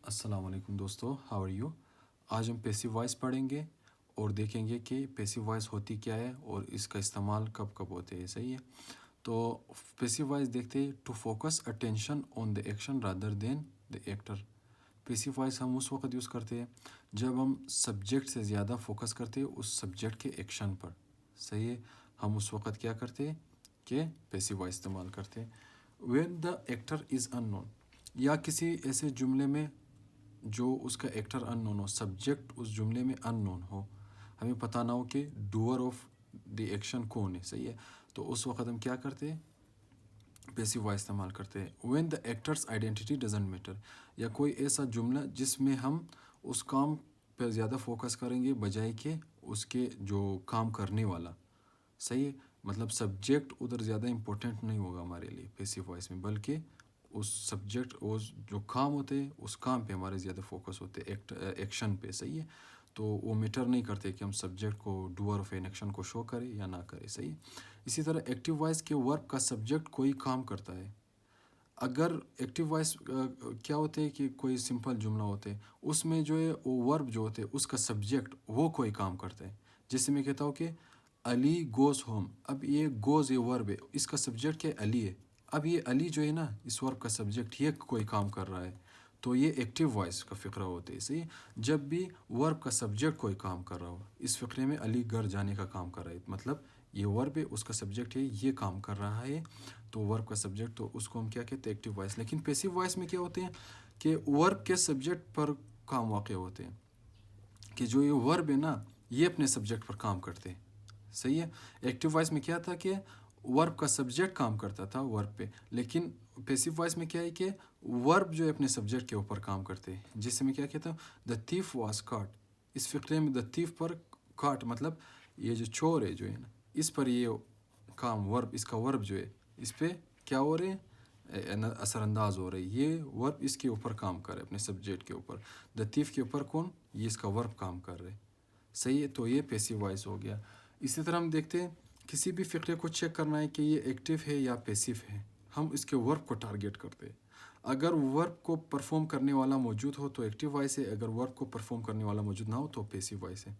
अस्सलाम वालेकुम दोस्तों, हाउ आर यू। आज हम पैसिव वॉइस पढ़ेंगे और देखेंगे कि पैसिव वॉइस होती क्या है और इसका इस्तेमाल कब कब होते हैं। सही है, तो पैसिव वॉइस देखते हैं to focus attention on the action rather than the actor. Passive voice हम उस वक्त यूज़ करते हैं जब हम सब्जेक्ट से ज़्यादा फोकस करते हैं उस सब्जेक्ट के एक्शन पर। सही है, हम उस वक्त क्या करते हैं कि पैसिव वॉइस इस्तेमाल करते हैं। When the actor is unknown, या किसी ऐसे जुमले में जो उसका एक्टर अननोन हो, सब्जेक्ट उस जुमले में अननोन हो, हमें पता ना हो कि डूअर ऑफ द एक्शन कौन है। सही है, तो उस वक्त हम क्या करते हैं, पैसिव वॉइस इस्तेमाल करते हैं। When the actors identity doesn't matter, या कोई ऐसा जुमला जिसमें हम उस काम पर ज़्यादा फोकस करेंगे बजाय के उसके जो काम करने वाला। सही है, मतलब सब्जेक्ट उधर ज़्यादा इम्पोर्टेंट नहीं होगा हमारे लिए पैसिव वॉइस में, बल्कि उस सब्जेक्ट उस जो काम होते हैं उस काम पे हमारे ज़्यादा फोकस होते हैं, एक्शन पे। सही है, तो वो मैटर नहीं करते कि हम सब्जेक्ट को डूअर ऑफ एन एक्शन को शो करें या ना करें। सही है, इसी तरह एक्टिव वॉइस के वर्ब का सब्जेक्ट कोई काम करता है। अगर एक्टिव वॉइस क्या होते हैं कि कोई सिंपल जुमला होते हैं उसमें जो है वो वर्ब जो होते हैं उसका सब्जेक्ट वो कोई काम करता है। जैसे मैं कहता हूँ कि अली गोज़ होम, अब ये गोज़ ये वर्ब है, इसका सब्जेक्ट क्या है, अली है। अब ये अली जो है ना, इस वर्ब का सब्जेक्ट ये कोई काम कर रहा है, तो ये एक्टिव वॉइस का फ़िक्रा होता है। सही, जब भी वर्ब का सब्जेक्ट कोई काम कर रहा हो, इस फ़िक्रे में अली घर जाने का काम कर रहा है, मतलब ये वर्ब है उसका सब्जेक्ट है ये काम कर रहा है, तो वर्ब का सब्जेक्ट, तो उसको हम क्या कहते हैं, एक्टिव वॉइस। लेकिन पैसिव वॉइस में क्या होते हैं कि वर्ब के सब्जेक्ट पर काम वाक़ होते हैं, कि जो ये वर्ब है ना ये अपने सब्जेक्ट पर काम करते हैं। सही है, एक्टिव वॉइस में क्या था कि वर्ब का सब्जेक्ट काम करता था वर्ब पे, लेकिन पैसिव वॉइस में क्या है कि वर्ब जो है अपने सब्जेक्ट के ऊपर काम करते हैं। जिससे मैं क्या कहता हूँ, द थीफ वाज कॉट, इस फिक्रे में द थीफ पर कॉट मतलब ये जो चोर है जो है ना, इस पर ये काम वर्ब, इसका वर्ब जो है इस पर क्या हो रहे हैं, असरअंदाज हो रही है। ये वर्ब इसके ऊपर काम कर रहे हैं अपने सब्जेक्ट के ऊपर, द थीफ के ऊपर कौन, ये इसका वर्ब काम कर रहे हैं। सही है, तो ये पैसिव वॉइस हो गया। इसी तरह हम देखते हैं किसी भी फ़िक्रे को चेक करना है कि ये एक्टिव है या पैसिव है, हम इसके वर्ब को टारगेट करते हैं। अगर वर्ब को परफॉर्म करने वाला मौजूद हो तो एक्टिव वॉइस है, अगर वर्ब को परफॉर्म करने वाला मौजूद ना हो तो पैसिव वॉइस है।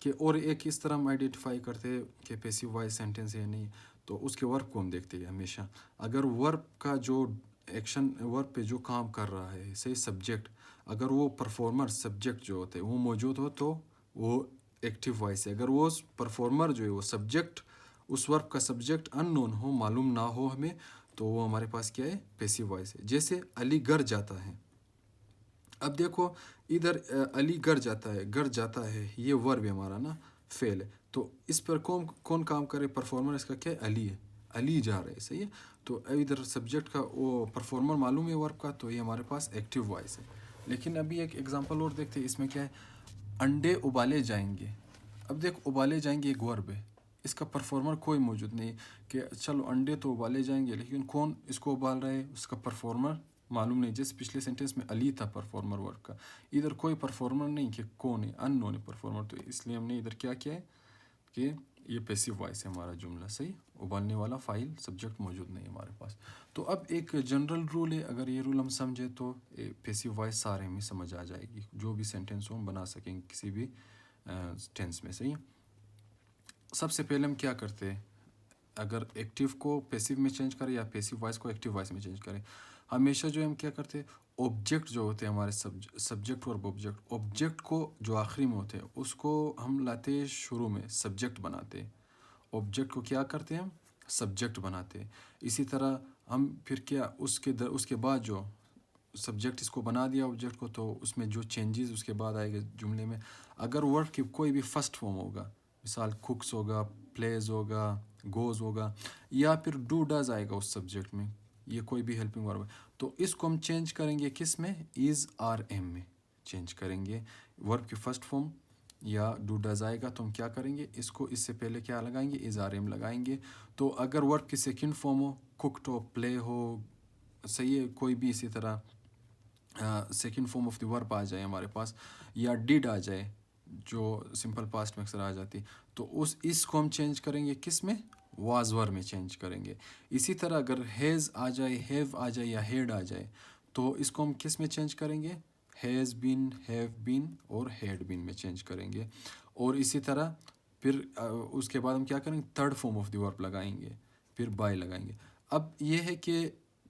कि और एक इस तरह हम आइडेंटिफाई करते हैं कि पैसिव वॉइस सेंटेंस है या नहीं, तो उसके वर्ब को हम देखते हैं हमेशा। अगर वर्ब का जो एक्शन, वर्ब पे जो काम कर रहा है, सही सब्जेक्ट, अगर वो परफॉर्मर सब्जेक्ट जो होते हैं वो मौजूद हो तो वो एक्टिव वॉइस है। अगर वो परफॉर्मर जो है वो सब्जेक्ट, उस वर्ब का सब्जेक्ट अननोन हो, मालूम ना हो हमें, तो वो हमारे पास क्या है, पैसिव वॉइस है। जैसे अली घर जाता है, अब देखो इधर अली घर जाता है, घर जाता है ये वर्ब है हमारा ना, फेल है, तो इस पर कौन कौन काम करे, परफॉर्मर इसका क्या है, अली है, अली जा रहे हैं। सही है, तो इधर सब्जेक्ट का वो परफॉर्मर मालूम है वर्ब का, तो ये हमारे पास एक्टिव वॉइस है। लेकिन अभी एक एग्जांपल और देखते हैं, इसमें क्या है, अंडे उबाले जाएंगे। अब देख उबाले जाएंगे एक वर्ब है, इसका परफॉर्मर कोई मौजूद नहीं कि चलो अंडे तो उबाले जाएंगे, लेकिन कौन इसको उबाल रहा है, उसका परफॉर्मर मालूम नहीं। जैसे पिछले सेंटेंस में अली था परफॉर्मर वर्ब का, इधर कोई परफॉर्मर नहीं कि कौन है, अननोन है परफॉर्मर, तो इसलिए हमने इधर क्या किया है कि ये पैसिव वॉइस है हमारा जुमला। सही, उबालने वाला फाइल सब्जेक्ट मौजूद नहीं है हमारे पास। तो अब एक जनरल रूल है, अगर ये रूल हम समझे तो पैसिव वॉइस सारे में समझ आ जाएगी, जो भी सेंटेंस हो हम बना सकेंगे किसी भी टेंस में। सही, सबसे पहले हम क्या करते हैं, अगर एक्टिव को पैसिव में चेंज करें या पैसिव वॉइस को एक्टिव वॉइस में चेंज करें, हमेशा जो हम क्या करते हैं, ऑब्जेक्ट जो होते हैं हमारे सब्जेक्ट और ऑब्जेक्ट को जो आखिरी में होते हैं उसको हम लाते हैं शुरू में, सब्जेक्ट बनाते हैं। ऑब्जेक्ट को क्या करते हैं हम, सब्जेक्ट बनाते हैं। इसी तरह हम फिर क्या उसके बाद जो सब्जेक्ट इसको बना दिया ऑब्जेक्ट को, तो उसमें जो चेंजेस उसके बाद आएगा जुमले में, अगर वर्ड की कोई भी फर्स्ट फॉर्म होगा, मिसाल कुक्स होगा, प्लेज होगा, गोज होगा, या फिर डू डज आएगा उस सब्जेक्ट में, ये कोई भी हेल्पिंग वर्ब है, तो इसको हम चेंज करेंगे किस में, इज़ आर एम में चेंज करेंगे। वर्ब की फर्स्ट फॉर्म या डू डज आएगा तो हम क्या करेंगे, इसको इससे पहले क्या लगाएंगे, इज़ आर एम लगाएंगे। तो अगर वर्ब की सेकंड फॉर्म हो, कुकड हो, प्ले हो, सही है, कोई भी इसी तरह second form of the verb आ जाए हमारे पास, या डिड आ जाए जो सिंपल पास्ट में अक्सर आ जाती, तो उस इसको हम चेंज करेंगे किस में, वाज वर्ब में चेंज करेंगे। इसी तरह अगर हैज़ आ जाए, हैव आ जाए या हेड आ जाए, तो इसको हम किस में चेंज करेंगे, हैज़ बीन, हैव बीन और हैड बीन में चेंज करेंगे। और इसी तरह फिर उसके बाद हम क्या करेंगे, third form of the verb लगाएंगे, फिर बाय लगाएंगे। अब ये है कि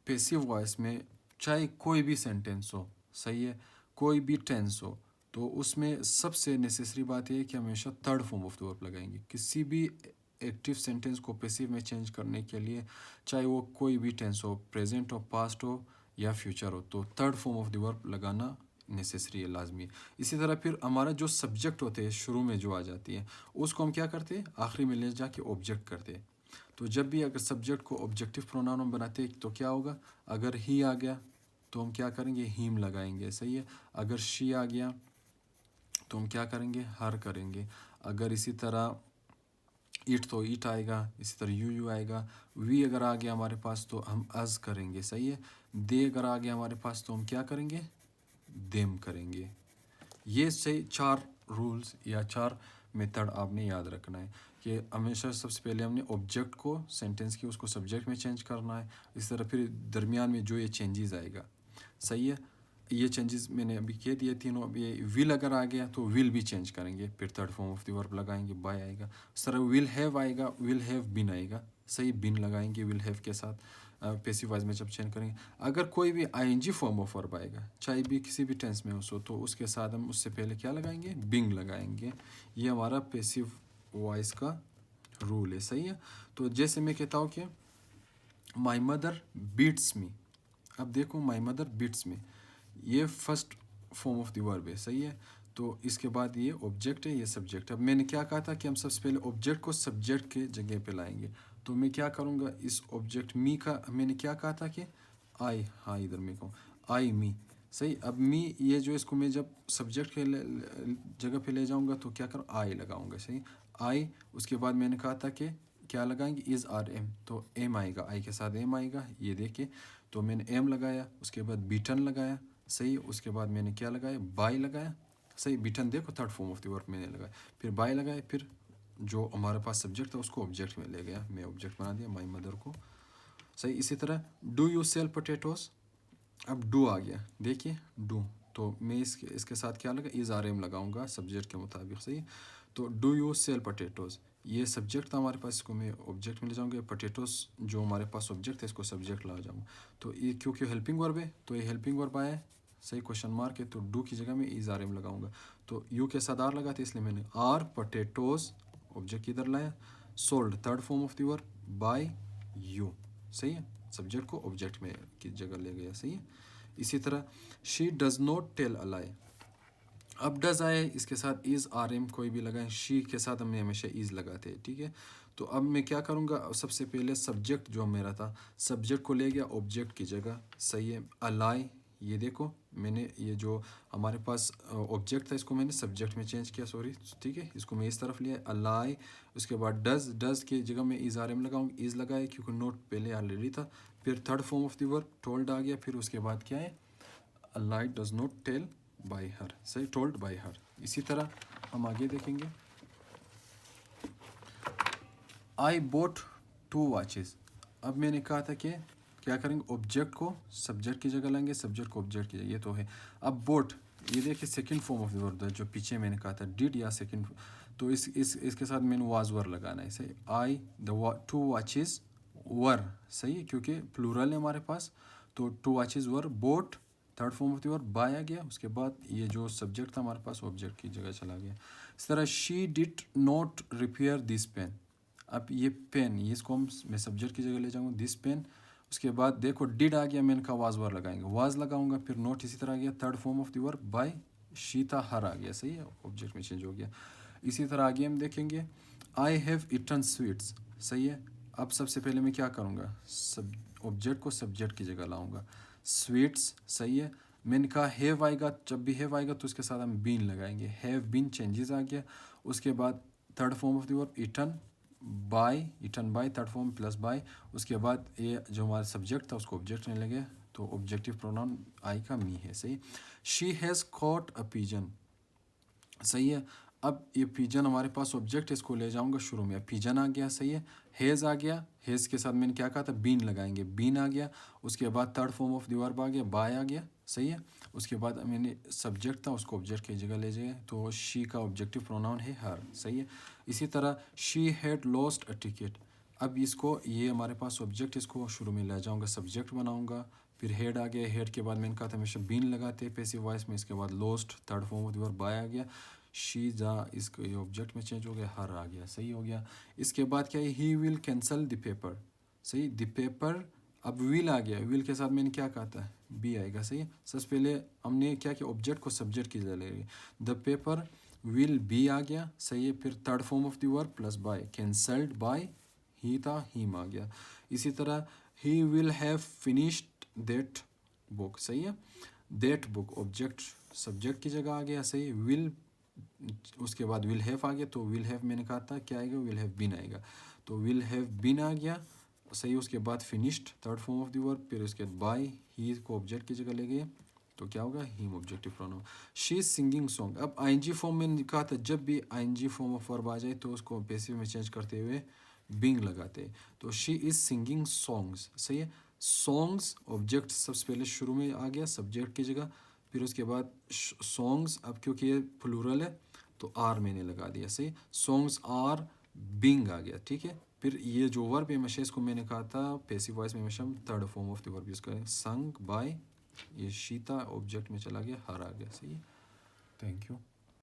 पैसिव वॉइस में चाहे कोई भी सेंटेंस हो, सही है, कोई भी टेंस हो, तो उसमें सबसे नेसेसरी बात यह है कि हमेशा third form of the verb लगाएंगे। किसी भी एक्टिव सेंटेंस को पैसिव में चेंज करने के लिए, चाहे वो कोई भी टेंस हो, प्रेजेंट हो, पास्ट हो या फ्यूचर हो, तो third form of the verb लगाना नेसेसरी है, लाजमी है। इसी तरह फिर हमारा जो सब्जेक्ट होते हैं शुरू में जो आ जाती है, उसको हम क्या करते हैं, आखिरी में ले जाके ऑब्जेक्ट करते हैं। तो जब भी अगर सब्जेक्ट को ऑब्जेक्टिव प्रोनाउन हम बनाते हैं तो क्या होगा, अगर ही आ गया तो हम क्या करेंगे, हिम लगाएंगे, सही है। अगर शी आ गया तो हम क्या करेंगे, हर करेंगे। अगर इसी तरह इट तो इट आएगा, इसी तरह यू आएगा। वी अगर आ गया हमारे पास तो हम अज करेंगे, सही है। दे अगर आ गया हमारे पास तो हम क्या करेंगे, देम करेंगे। ये सही 4 रूल्स या 4 मेथड आपने याद रखना है कि हमेशा सबसे पहले हमने ऑब्जेक्ट को सेंटेंस की उसको सब्जेक्ट में चेंज करना है। इस तरह फिर दरमियान में जो ये चेंजेस आएगा, सही है, ये चेंजेस मैंने अभी कह दिए तीनों। अब ये विल अगर आ गया तो विल भी चेंज करेंगे, फिर third form of the verb लगाएंगे, बाय आएगा। इस तरह विल हैव आएगा, विल हैव बीन आएगा, सही, बीन लगाएंगे विल हैव के साथ पैसिव वॉइस में जब चेंज करेंगे। अगर कोई भी आईएनजी फॉर्म ऑफ वर्ब आएगा, चाहे भी किसी भी टेंस में हो, तो उसके साथ हम उससे पहले क्या लगाएंगे, बिंग लगाएंगे। ये हमारा पैसिव वॉइस का रूल है, सही है। तो जैसे मैं कहता हूँ कि माई मदर बीट्स मी, अब देखो माई मदर बीट्स मी, ये first form of the verb है, सही है। तो इसके बाद ये ऑब्जेक्ट है, ये सब्जेक्ट। अब मैंने क्या कहा था कि हम सबसे पहले ऑब्जेक्ट को सब्जेक्ट के जगह पे लाएंगे। तो मैं क्या करूँगा, इस ऑब्जेक्ट मी का मैंने क्या कहा था कि आई, हाँ इधर मैं कहूँ आई मी, सही। अब मी ये जो इसको मैं जब सब्जेक्ट के जगह पे ले जाऊँगा तो क्या करूँ, आई लगाऊँगा, सही, आई। उसके बाद मैंने कहा था कि क्या लगाएंगे, इज़ आर एम, तो एम आएगा, आई के साथ एम आएगा, ये देखिए। तो मैंने एम लगाया, उसके बाद बीटन लगाया, सही। उसके बाद मैंने क्या लगाया, बाय लगाया, सही। बीटन देखो third form of the verb मैंने लगाया, फिर बाय लगाया, फिर जो हमारे पास सब्जेक्ट था उसको ऑब्जेक्ट में ले गया, मैं ऑब्जेक्ट बना दिया माई मदर को, सही। इसी तरह डू यू सेल पोटैटोज, अब डू आ गया, देखिए डू, तो मैं इसके साथ क्या लगा, इज़ आर एम लगाऊंगा सब्जेक्ट के मुताबिक, सही। तो डू यू सेल पोटैटोज, ये सब्जेक्ट था हमारे पास, इसको मैं ऑब्जेक्ट में ले जाऊँगा। पोटैटोज जो हमारे पास ऑब्जेक्ट है इसको सब्जेक्ट ला जाऊँगा। तो ये क्योंकि हेल्पिंग वर्ब है तो ये हेल्पिंग वर्ब आया है, सही, क्वेश्चन मार्क है, तो डू की जगह में इज़ आर एम लगाऊंगा। तो यू के साथ आर लगा था इसलिए मैंने आर पोटैटोज ऑब्जेक्ट इधर लाया। Sold third form of the verb, by you, सही है, सब्जेक्ट को ऑब्जेक्ट में की जगह ले गया, सही है। इसी तरह she does not tell a lie, अब डज आए, इसके साथ इज़ आर एम कोई भी लगाए, शी के साथ हमने हमेशा इज़ लगाते हैं, ठीक है। तो अब मैं क्या करूँगा, सबसे पहले सब्जेक्ट जो मेरा था, सब्जेक्ट को ले गया ऑब्जेक्ट की जगह, सही है। अलाई, ये देखो मैंने ये जो हमारे पास ऑब्जेक्ट था इसको मैंने सब्जेक्ट में चेंज किया, सॉरी, ठीक है, इसको मैं इस तरफ लिया अलाई। उसके बाद डज की जगह में इज़ आर एम लगाऊंगा, इज़ लगाए क्योंकि नोट पहले ऑलरेडी था। फिर third form of the verb told आ गया, फिर उसके बाद क्या है, अलाई does not tell by her, सही, टोल्ड बाय हर। इसी तरह हम आगे देखेंगे, आई बोट 2 वॉचेस, अब मैंने कहा था कि क्या करेंगे, ऑब्जेक्ट को सब्जेक्ट की जगह लाएंगे, सब्जेक्ट को ऑब्जेक्ट की जगह, ये तो है। अब बोट, ये देखिए second form of the verb जो पीछे मैंने कहा था डिड या सेकंड, तो इसके साथ मैंने वाज वर लगाना है, सही। आई द 2 वॉचेस वर, सही है, क्योंकि प्लूरल है हमारे पास, तो 2 watches were bought third form of the verb by आ गया। उसके बाद ये जो सब्जेक्ट था हमारे पास ऑब्जेक्ट की जगह चला गया। इस तरह she did not repair this pen, अब ये पेन, ये इसको मैं सब्जेक्ट की जगह ले जाऊँगा, दिस पेन। उसके बाद देखो डिड आ गया, मैंने कहा वाज वर लगाएंगे, वाज लगाऊंगा, फिर नोट इसी तरह आ गया, third form of the verb by, Sita her आ गया, सही है, ऑब्जेक्ट में चेंज हो गया। इसी तरह आगे हम देखेंगे, आई हैव इटन स्वीट्स, सही है। अब सबसे पहले मैं क्या करूँगा, सब ऑब्जेक्ट को सब्जेक्ट की जगह लाऊंगा, स्वीट्स, सही है। मैंने कहा हैव आएगा, जब भी हैव आएगा तो उसके साथ हम बीन लगाएंगे, हैव बीन चेंजेस आ गया। उसके बाद third form of the verb eaten by third form plus by. उसके बाद ये जो हमारा सब्जेक्ट था उसको ऑब्जेक्ट में लगे, तो ऑब्जेक्टिव प्रोनाउन आई का मी है, सही। She has caught a pigeon, सही है। अब ये पिजन हमारे पास ऑब्जेक्ट है, इसको ले जाऊंगा शुरू में, पिजन आ गया, सही है। हैज़ आ गया, हैज़ के साथ मैंने क्या कहा था, बीन लगाएंगे, बीन आ गया। उसके बाद third form of the verb आ गया, बाय आ गया, सही है। उसके बाद मैंने सब्जेक्ट था उसको ऑब्जेक्ट की जगह ले जाए, तो शी का ऑब्जेक्टिव प्रोनाउन है हर, सही है। इसी तरह she had lost a ticket, अब इसको ये हमारे पास ऑब्जेक्ट, इसको शुरू में ले जाऊंगा, सब्जेक्ट बनाऊंगा, फिर हेड आ गया, हेड के बाद मैंने कहा था हमेशा बीन लगाते हैं पैसिव वॉइस में, इसके बाद lost third form of the verb by आ गया, शी जा इसको ये ऑब्जेक्ट में चेंज हो गया, हर आ गया, सही हो गया। इसके बाद क्या है, he will cancel the paper, सही, द पेपर, अब विल आ गया, विल के साथ मैंने क्या कहा था, बी आएगा, सही है। सबसे पहले हमने क्या किया, ऑब्जेक्ट को सब्जेक्ट की जगह ले लिया, द पेपर विल बी आ गया, सही है। फिर third form of the verb plus by, cancelled by ही था, हिम आ गया। इसी तरह ही will have finished that book, सही है। दैट बुक ऑब्जेक्ट सब्जेक्ट की जगह आ गया, सही। विल उसके बाद विल हैव आ गया, तो विल हैव मैंने कहा था क्या आएगा, विल हैव बीन आएगा, तो विल हैव बीन आ गया, सही। उसके बाद finished third form of the verb, फिर उसके बाद बाय ही को ऑब्जेक्ट की जगह ले गए, तो क्या होगा, him objective pronoun. She is singing song, अब आईएनजी फॉर्म में कहा था जब भी आईएनजी फॉर्म ऑफ वर्ब आ जाए तो उसको पैसिव में चेंज करते हुए बिंग लगाते हैं, तो शी इज सिंगिंग सॉन्ग्स, सही है। सॉन्ग्स ऑब्जेक्ट सबसे पहले शुरू में आ गया सब्जेक्ट की जगह, फिर उसके बाद सॉन्ग्स, अब क्योंकि ये प्लूरल है तो आर मैंने लगा दिया, सही। सॉन्ग्स आर बिंग आ गया, ठीक है। फिर ये जो वर्ब है हमेशा इसको मैंने कहा था पैसिव वॉइस में हमेशा third form of the verb use करें, संग बाय, ये शीता ऑब्जेक्ट में चला गया, हर आ गया, सही है। Thank you.